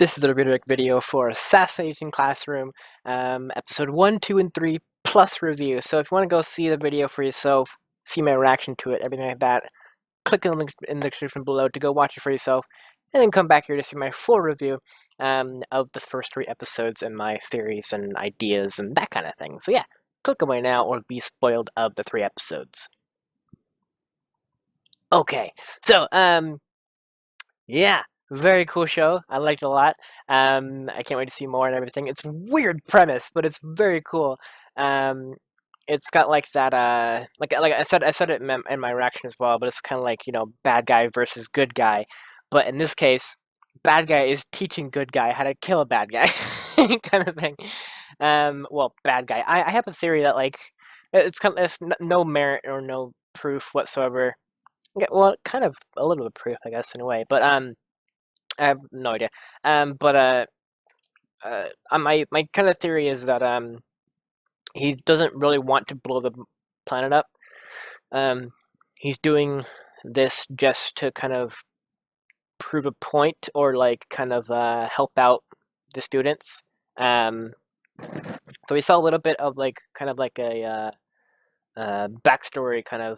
This is the redirect video for Assassination Classroom, episode 1, 2, and 3 plus review. So if you want to go see the video for yourself, see my reaction to it, everything like that, click on the link in the description below to go watch it for yourself, and then come back here to see my full review of the first 3 episodes and my theories and ideas and that kind of thing. So yeah, click away now or be spoiled of the 3 episodes. Okay, so yeah. Very cool show. I liked it a lot. I can't wait to see more and everything. It's a weird premise, but it's very cool. It's got like that, like I said it in my reaction as well. But it's kind of like bad guy versus good guy. But in this case, bad guy is teaching good guy how to kill a bad guy, kind of thing. Well, bad guy. I have a theory that like it's no merit or no proof whatsoever. Well, kind of a little bit of proof, I guess, in a way. But I have no idea. But my kind of theory is that he doesn't really want to blow the planet up. He's doing this just to kind of prove a point or like kind of help out the students. So we saw a little bit of like kind of like a backstory kind of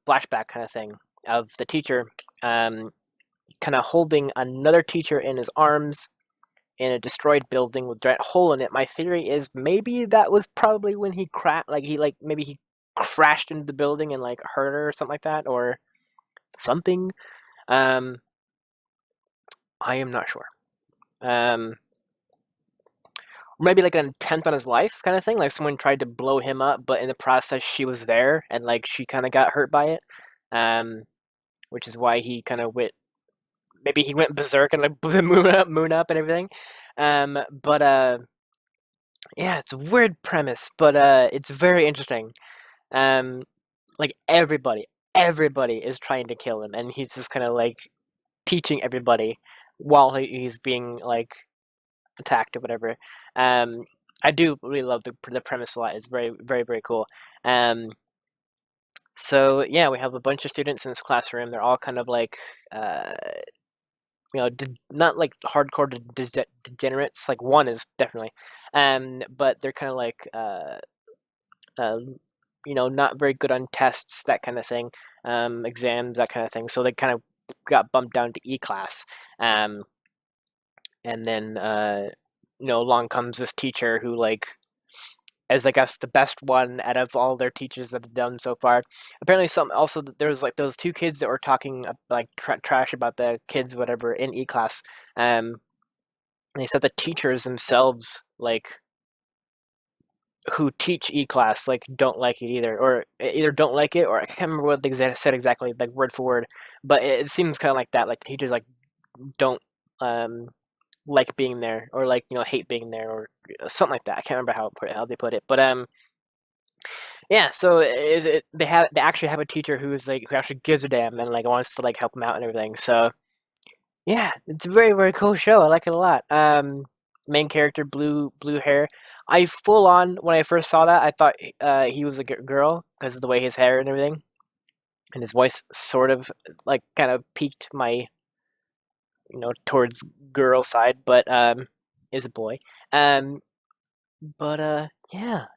flashback kind of thing of the teacher. Kind of holding another teacher in his arms in a destroyed building with a giant hole in it. My theory is maybe that was probably when he maybe he crashed into the building and like hurt her or something like that or something. I am not sure. Maybe like an attempt on his life kind of thing. Like someone tried to blow him up, but in the process she was there and like she kind of got hurt by it. Which is why he kind of went. Maybe he went berserk and like blew the moon up and everything. But yeah, it's a weird premise, but it's very interesting. Like everybody is trying to kill him, and he's just kind of like teaching everybody while he's being like attacked or whatever. I do really love the premise a lot. It's very, very, very cool. So yeah, we have a bunch of students in this classroom. They're all kind of like not like hardcore degenerates. Like one is definitely, but they're kind of like not very good on tests, that kind of thing, exams, that kind of thing. So they kind of got bumped down to E class, and then along comes this teacher who like is I guess the best one out of all their teachers that have done so far. Apparently, there was like those 2 kids that were talking like trash about the kids whatever in E class. And they said the teachers themselves like who teach E class like don't like it either, or either don't like it, or I can't remember what they said exactly like word for word. But it seems kind of like that. Like the teachers like don't like being there, or like hate being there, or something like that. I can't remember how they put it, but yeah. So they actually have a teacher who actually gives a damn and like wants to like help them out and everything. So yeah, it's a very, very cool show. I like it a lot. Main character, blue hair. I full on when I first saw that I thought he was a girl because of the way his hair and everything, and his voice sort of like kind of piqued my towards girl side, but is a boy. But yeah, a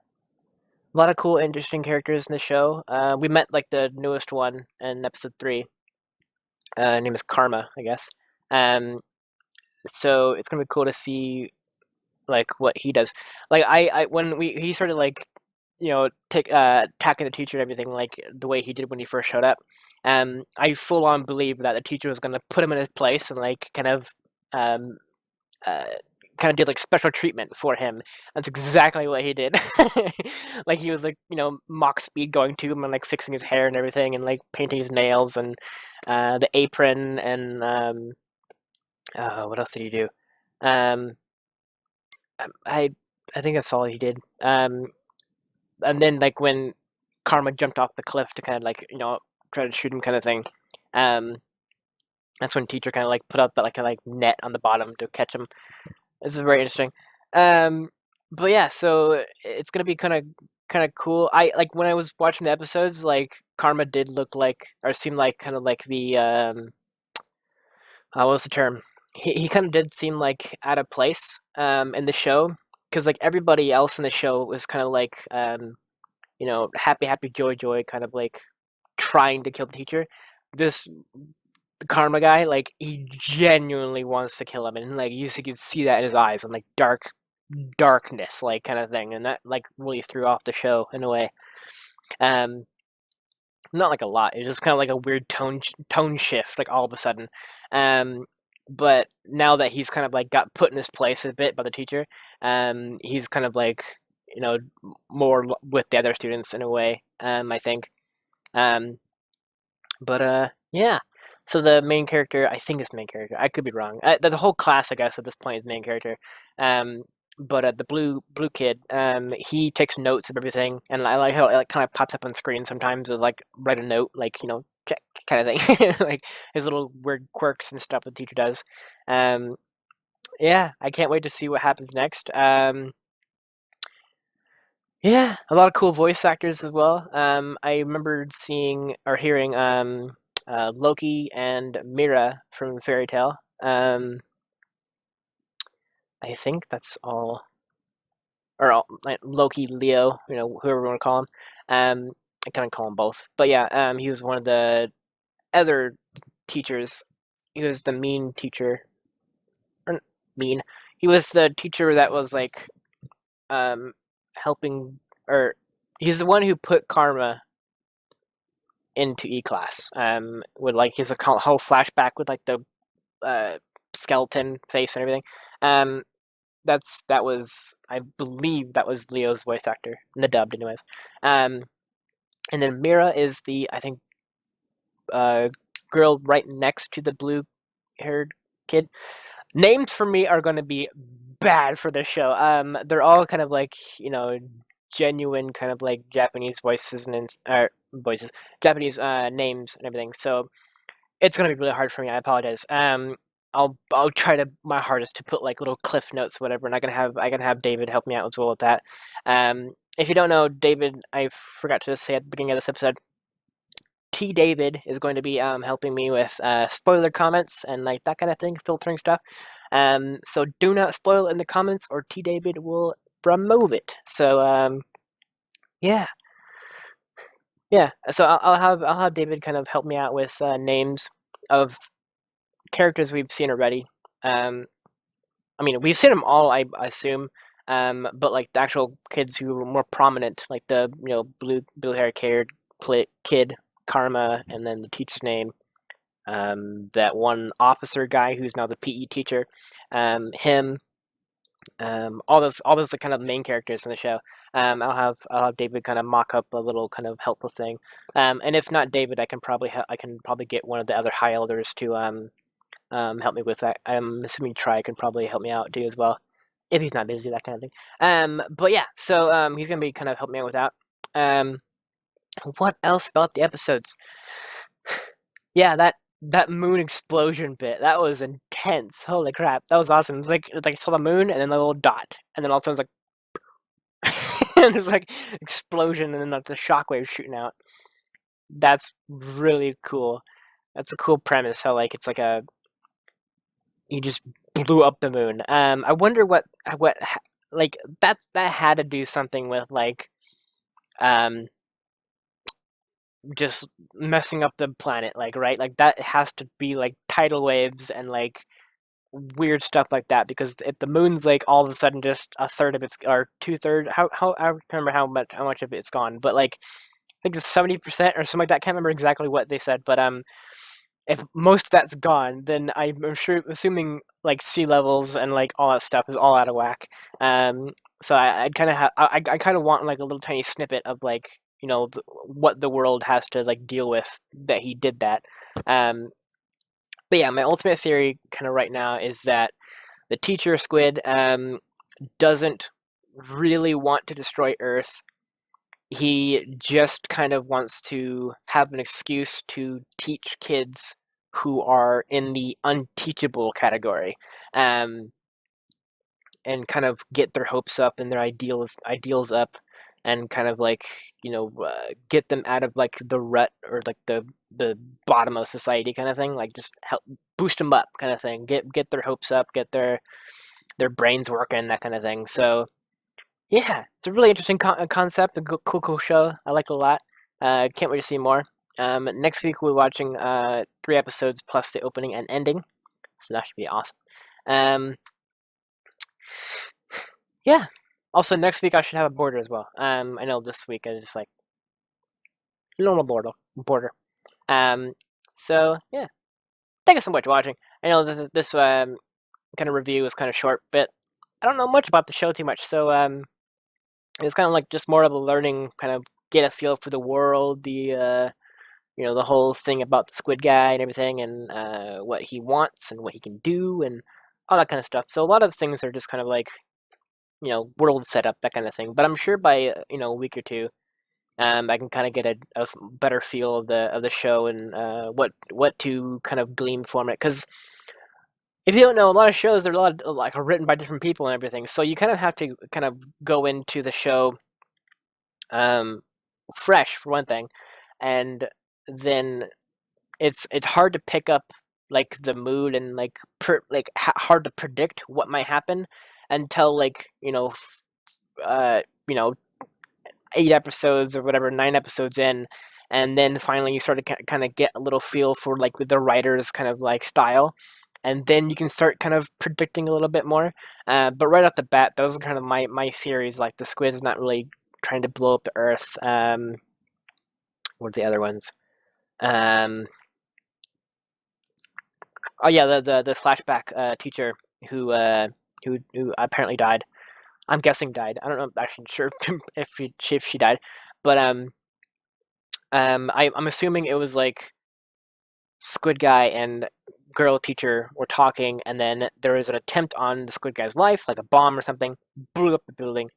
lot of cool, interesting characters in the show. We met like the newest one in episode 3. Her name is Karma, I guess. So it's gonna be cool to see like what he does. Like I when he started like attacking the teacher and everything, like the way he did when he first showed up. I full on believed that the teacher was gonna put him in his place and like um, uh, kind of did like special treatment for him. That's exactly what he did. Like he was like mock speed going to him and like fixing his hair and everything and like painting his nails and the apron and what else did he do? Um, I I think that's all he did. And then like when Karma jumped off the cliff to kind of like try to shoot him kind of thing. Um, that's when teacher kind of like put up that like a net on the bottom to catch him. This is very interesting. But yeah, so it's gonna be kind of cool. I like when I was watching the episodes, like Karma did look like or seemed like kind of like the what was the term? he kind of did seem like out of place in the show, because like everybody else in the show was kind of like happy happy joy joy, kind of like trying to kill the teacher. This karma guy, like he genuinely wants to kill him, and like you could see that in his eyes, and like darkness, like kind of thing, and that like really threw off the show in a way. Um, Not like a lot. It's just kind of like a weird tone shift, like all of a sudden. Um, but now that he's kind of like got put in his place a bit by the teacher, he's kind of like you know more with the other students in a way. I think. Um, but yeah. So the main character, I think is main character. I could be wrong. The whole class, I guess, at this point is main character. Um, but the blue kid, he takes notes of everything, and I like how it like, kind of pops up on screen sometimes. Like write a note, like check kind of thing, like his little weird quirks and stuff the teacher does. Um, yeah, I can't wait to see what happens next. Yeah, a lot of cool voice actors as well. I remembered seeing or hearing Loki and Mira from Fairy Tale. I think that's all, or all, like Loki, Leo, whoever you want to call him. I kind of call him both, but yeah, he was one of the other teachers. He was the mean teacher, or mean. He was the teacher that was like helping, or he's the one who put Karma into E-class. With like his whole flashback with like the uh, skeleton face and everything. Um, that was, I believe that was Leo's voice actor in the dubbed, anyways. Um, and then Mira is the, I think, uh, girl right next to the blue-haired kid. Names for me are going to be bad for this show. They're all kind of like genuine kind of like Japanese voices and voices, Japanese names and everything. So it's gonna be really hard for me. I apologize. I'll try to my hardest to put like little cliff notes, whatever, and I can have David help me out as well with that. If you don't know David, I forgot to say at the beginning of this episode, T David is going to be helping me with spoiler comments and like that kind of thing, filtering stuff. So do not spoil in the comments, or T David will remove it. So yeah, yeah. So I'll have David kind of help me out with names of characters we've seen already. Um, I mean, we've seen them all, I assume. But like the actual kids who were more prominent, like the blue hair kid, Karma, and then the teacher's name. That one officer guy who's now the PE teacher. Him. All those kind of main characters in the show. I'll have David kind of mock up a little kind of helpful thing. And if not David, I can probably get one of the other high elders to help me with that. I'm assuming Try can probably help me out too as well, if he's not busy, that kind of thing. But yeah, so he's gonna be kind of helping me out with that. Um, what else about the episodes? Yeah, that moon explosion bit, that was intense. Holy crap, that was awesome. It's like I saw the moon and then the little dot, and then all of a sudden it's like and there's like explosion and then like the shockwave shooting out. That's really cool. That's a cool premise. How like it's like a he just blew up the moon. I wonder what like that had to do something with like um just messing up the planet, like right, like that has to be like tidal waves and like weird stuff like that, because if the moon's like all of a sudden just a third of its or two-third, how I don't remember how much of it's gone, but like I think it's 70% or something like that. I can't remember exactly what they said, but if most of that's gone, then I'm sure, assuming like sea levels and like all that stuff is all out of whack. So I'd kind of I kind of want like a little tiny snippet of like what the world has to like deal with that he did that. Um, but yeah, my ultimate theory kind of right now is that the teacher squid doesn't really want to destroy Earth. He just kind of wants to have an excuse to teach kids who are in the unteachable category, um, and kind of get their hopes up and their ideals up, and kind of like get them out of like the rut or like the bottom of society kind of thing, like just help boost them up kind of thing, get their hopes up, get their brains working, that kind of thing. So yeah, it's a really interesting concept, a cool show. I like it a lot. Can't wait to see more. Next week we're watching 3 episodes plus the opening and ending, so that should be awesome. Yeah. Also, next week I should have a border as well. I know this week I just like normal border. Um, so yeah, thank you so much for watching. I know this kind of review was kind of short, but I don't know much about the show too much, so it was kind of like just more of a learning, kind of get a feel for the world, the whole thing about the squid guy and everything, and what he wants and what he can do and all that kind of stuff. So a lot of things are just kind of like world setup, that kind of thing. But I'm sure by a week or two, I can kind of get a better feel of the show and what to kind of glean from it. Because if you don't know, a lot of shows are are written by different people and everything, so you kind of have to kind of go into the show fresh for one thing, and then it's hard to pick up like the mood and like hard to predict what might happen until like uh, you know 8 episodes or whatever, 9 episodes in, and then finally you start to kind of get a little feel for like the writer's kind of like style, and then you can start kind of predicting a little bit more. But right off the bat, those are kind of my theories. Like the squids are not really trying to blow up the Earth. What are the other ones? Oh yeah, the flashback teacher who who apparently died. I'm guessing died. I don't know. Actually, sure if she died, but I'm assuming it was like Squid Guy and girl teacher were talking, and then there was an attempt on the Squid Guy's life, like a bomb or something, blew up the building.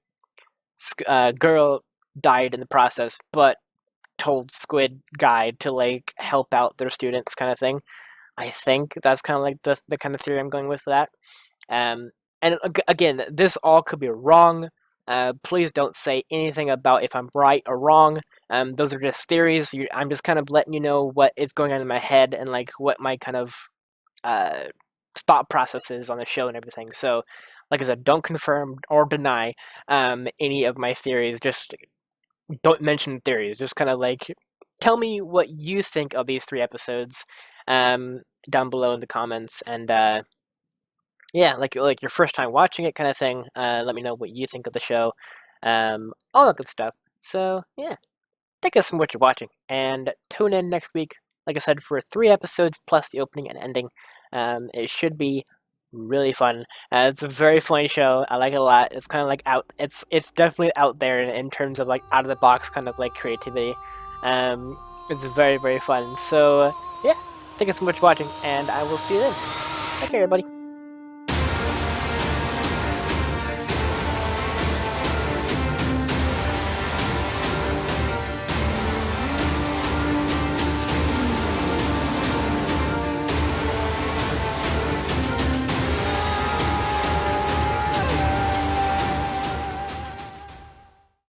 Girl died in the process, but told Squid Guy to like help out their students, kind of thing. I think that's kind of like the kind of theory I'm going with for that. Um, and again, this all could be wrong. Please don't say anything about if I'm right or wrong. Those are just theories. I'm just kind of letting you know what is going on in my head and like what my kind of uh, thought processes on the show and everything. So, like I said, don't confirm or deny any of my theories. Just don't mention theories. Just kind of like tell me what you think of these 3 episodes down below in the comments, and yeah, like your first time watching it, kind of thing. Let me know what you think of the show, all that good stuff. So yeah, thank you so much for watching, and tune in next week. Like I said, for 3 episodes plus the opening and ending. It should be really fun. It's a very funny show. I like it a lot. It's kind of like out. It's definitely out there in terms of like out of the box kind of like creativity. It's very fun. So yeah, thank you so much for watching, and I will see you then. Take care, everybody.